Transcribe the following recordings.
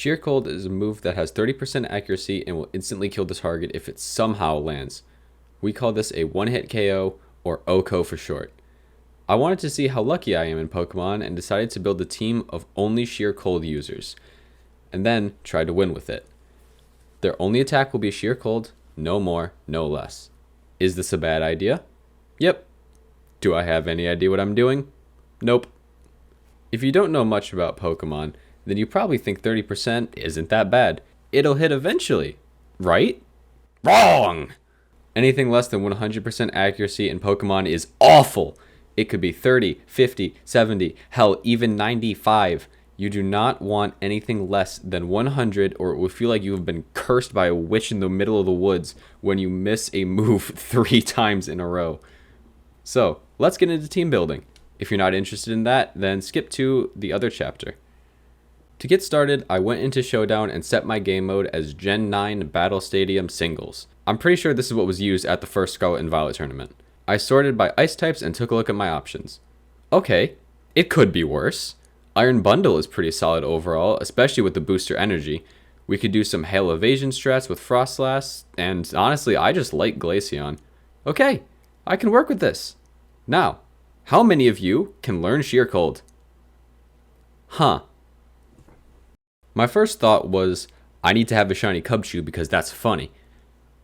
Sheer Cold is a move that has 30% accuracy and will instantly kill the target if it somehow lands. We call this a one-hit KO, or OKO for short. I wanted to see how lucky I am in Pokemon and decided to build a team of only Sheer Cold users, and then tried to win with it. Their only attack will be Sheer Cold, no more, no less. Is this a bad idea? Yep. Do I have any idea what I'm doing? Nope. If you don't know much about Pokemon, then you probably think 30% isn't that bad. It'll hit eventually, right? Wrong! Anything less than 100% accuracy in Pokemon is awful. It could be 30, 50, 70, hell, even 95. You do not want anything less than 100, or it will feel like you have been cursed by a witch in the middle of the woods when you miss a move 3 times in a row. So, let's get into team building. If you're not interested in that, then skip to the other chapter. To get started, I went into Showdown and set my game mode as Gen 9 Battle Stadium Singles. I'm pretty sure this is what was used at the first Scarlet and Violet tournament. I sorted by ice types and took a look at my options. Okay, it could be worse. Iron Bundle is pretty solid overall, especially with the booster energy. We could do some Hail Evasion strats with Frostlass, and honestly, I just like Glaceon. Okay, I can work with this. Now, how many of you can learn Sheer Cold? Huh. My first thought was, I need to have a shiny Cubchoo because that's funny.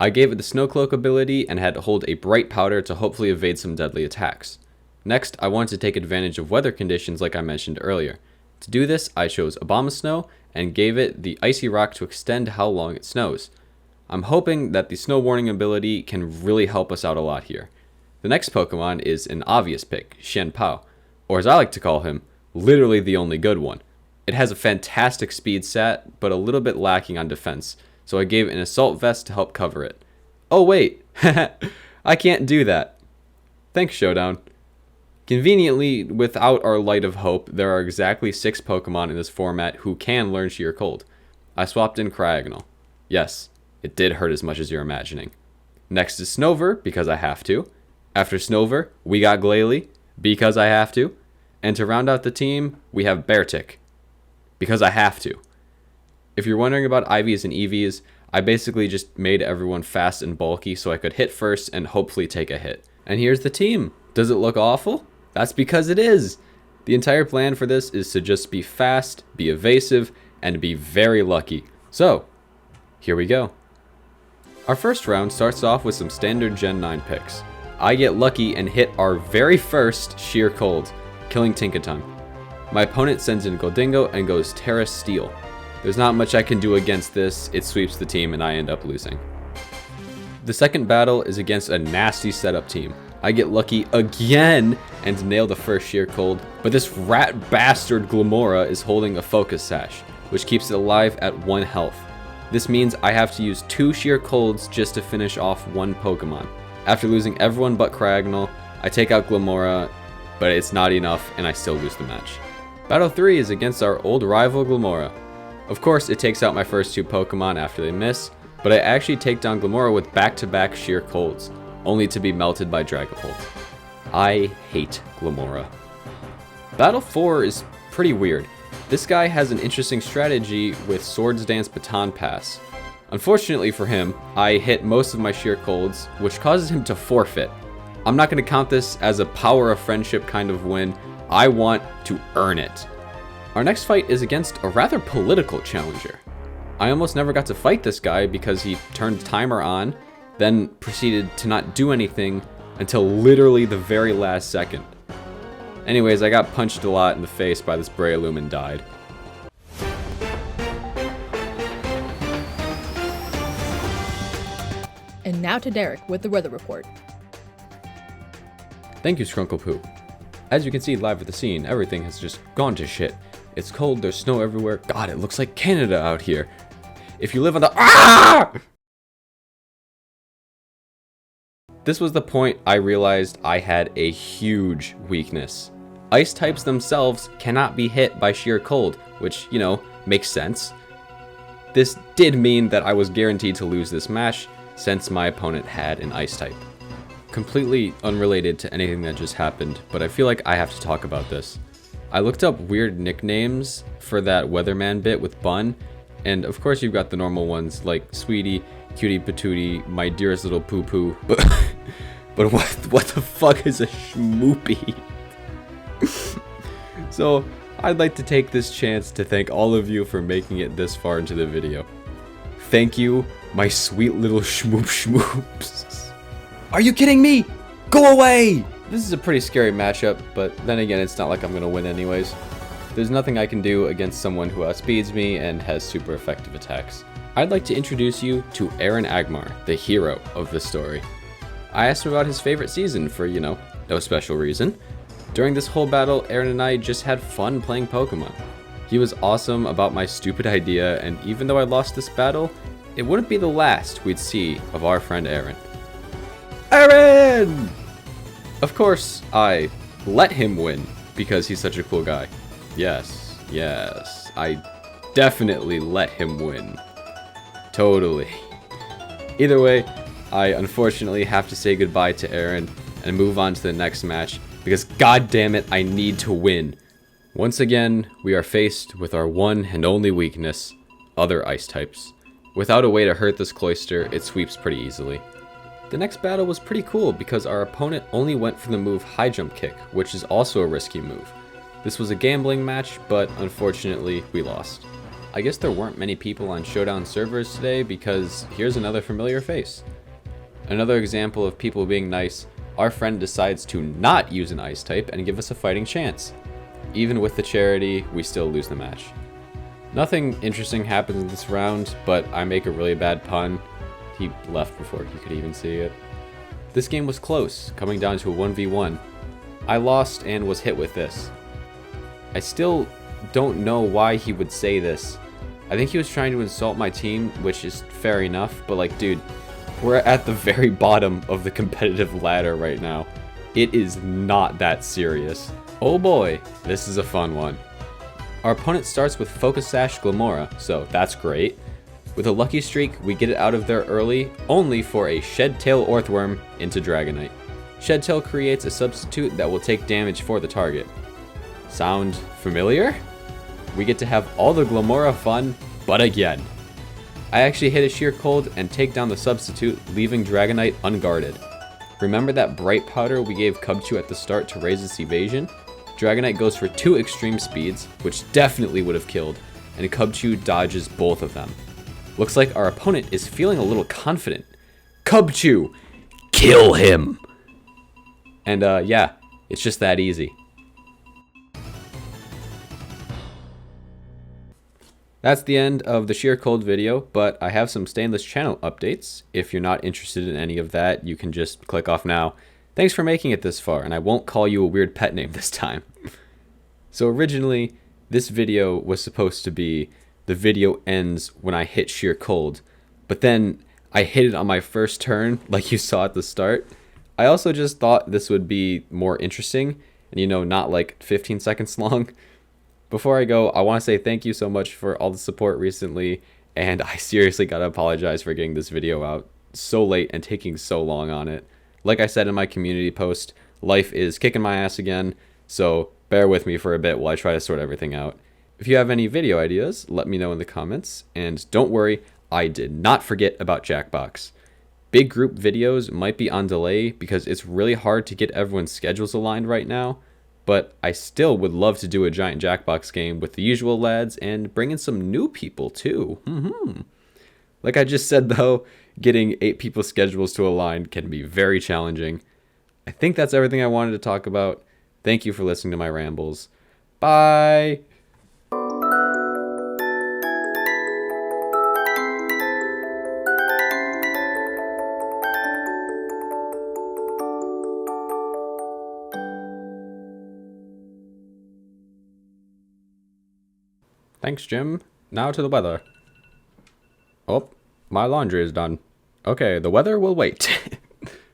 I gave it the Snow Cloak ability and had to hold a Bright Powder to hopefully evade some deadly attacks. Next, I wanted to take advantage of weather conditions like I mentioned earlier. To do this, I chose Abomasnow and gave it the Icy Rock to extend how long it snows. I'm hoping that the Snow Warning ability can really help us out a lot here. The next Pokemon is an obvious pick, Shenpao, or as I like to call him, literally the only good one. It has a fantastic speed stat, but a little bit lacking on defense, so I gave it an Assault Vest to help cover it. Oh wait, I can't do that. Thanks, Showdown. Conveniently, without our Light of Hope, there are exactly 6 Pokemon in this format who can learn Sheer Cold. I swapped in Cryogonal. Yes, it did hurt as much as you're imagining. Next is Snover, because I have to. After Snover, we got Glalie, because I have to. And to round out the team, we have Beartic, because I have to. If you're wondering about IVs and EVs, I basically just made everyone fast and bulky so I could hit first and hopefully take a hit. And here's the team. Does it look awful? That's because it is. The entire plan for this is to just be fast, be evasive, and be very lucky. So, here we go. Our first round starts off with some standard Gen 9 picks. I get lucky and hit our very first Sheer Cold, killing Tinkaton. My opponent sends in Goldingo and goes Terra Steel. There's not much I can do against this, it sweeps the team and I end up losing. The second battle is against a nasty setup team. I get lucky again and nail the first Sheer Cold, but this rat bastard Glamora is holding a Focus Sash, which keeps it alive at 1 health. This means I have to use 2 Sheer Colds just to finish off 1 Pokemon. After losing everyone but Cryogonal, I take out Glamora, but it's not enough and I still lose the match. Battle 3 is against our old rival Glamora. Of course, it takes out my first 2 Pokemon after they miss, but I actually take down Glamora with back-to-back Sheer Colds, only to be melted by Dragapult. I hate Glamora. Battle 4 is pretty weird. This guy has an interesting strategy with Swords Dance Baton Pass. Unfortunately for him, I hit most of my Sheer Colds, which causes him to forfeit. I'm not going to count this as a power of friendship kind of win. I want to earn it. Our next fight is against a rather political challenger. I almost never got to fight this guy because he turned the timer on, then proceeded to not do anything until literally the very last second. Anyways, I got punched a lot in the face by this Breloom and died. And now to Derek with the weather report. Thank you, Skrunklepoo. As you can see live at the scene, everything has just gone to shit. It's cold, there's snow everywhere. God, it looks like Canada out here. If you live on the... Ah! This was the point I realized I had a huge weakness. Ice types themselves cannot be hit by Sheer Cold, which, you know, makes sense. This did mean that I was guaranteed to lose this match, since my opponent had an Ice type. Completely unrelated to anything that just happened, but I feel like I have to talk about this. I looked up weird nicknames for that Weatherman bit with Bun, And of course you've got the normal ones like Sweetie, Cutie Patootie, My Dearest Little Poo Poo. But what the fuck is a schmoopy? So I'd like to take this chance to thank all of you for making it this far into the video. Thank you, my sweet little schmoops. Are you kidding me? Go away! This is a pretty scary matchup, but then again, it's not like I'm gonna win anyways. There's nothing I can do against someone who outspeeds me and has super effective attacks. I'd like to introduce you to Aaron Agmar, the hero of the story. I asked him about his favorite season for, no special reason. During this whole battle, Aaron and I just had fun playing Pokemon. He was awesome about my stupid idea, and even though I lost this battle, it wouldn't be the last we'd see of our friend Aaron. Aaron! Of course, I let him win because he's such a cool guy. Yes, I definitely let him win. Totally. Either way, I unfortunately have to say goodbye to Aaron and move on to the next match because god damn it, I need to win. Once again, we are faced with our one and only weakness, other ice types. Without a way to hurt this Cloyster, it sweeps pretty easily. The next battle was pretty cool because our opponent only went for the move High Jump Kick, which is also a risky move. This was a gambling match, but unfortunately, we lost. I guess there weren't many people on Showdown servers today because here's another familiar face. Another example of people being nice, our friend decides to not use an ice type and give us a fighting chance. Even with the charity, we still lose the match. Nothing interesting happens in this round, but I make a really bad pun. He left before he could even see it. This game was close, coming down to a 1v1. I lost and was hit with this. I still don't know why he would say this. I think he was trying to insult my team, which is fair enough, but like, dude, we're at the very bottom of the competitive ladder right now. It is not that serious. Oh boy, this is a fun one. Our opponent starts with Focus Sash Glamora, so that's great. With a lucky streak, we get it out of there early, only for a Shed Tail Orthworm into Dragonite. Shed Tail creates a substitute that will take damage for the target. Sound familiar? We get to have all the Glamora fun, but again. I actually hit a Sheer Cold and take down the substitute, leaving Dragonite unguarded. Remember that Bright Powder we gave Cubchoo at the start to raise its evasion? Dragonite goes for 2 extreme speeds, which definitely would have killed, and Cubchoo dodges both of them. Looks like our opponent is feeling a little confident. Cubchoo! Kill him! And yeah, it's just that easy. That's the end of the Sheer Cold video, but I have some Stainless channel updates. If you're not interested in any of that, you can just click off now. Thanks for making it this far, and I won't call you a weird pet name this time. So originally, this video was supposed to be the video ends when I hit Sheer Cold, but then I hit it on my first turn, like you saw at the start. I also just thought this would be more interesting, and not like 15 seconds long. Before I go, I want to say thank you so much for all the support recently, and I seriously gotta apologize for getting this video out so late and taking so long on it. Like I said in my community post, life is kicking my ass again, so bear with me for a bit while I try to sort everything out. If you have any video ideas, let me know in the comments, and don't worry, I did not forget about Jackbox. Big group videos might be on delay because it's really hard to get everyone's schedules aligned right now, but I still would love to do a giant Jackbox game with the usual lads and bring in some new people too. Like I just said though, getting 8 people's schedules to align can be very challenging. I think that's everything I wanted to talk about. Thank you for listening to my rambles. Bye! Thanks, Jim. Now to the weather. Oh, my laundry is done. Okay, the weather will wait.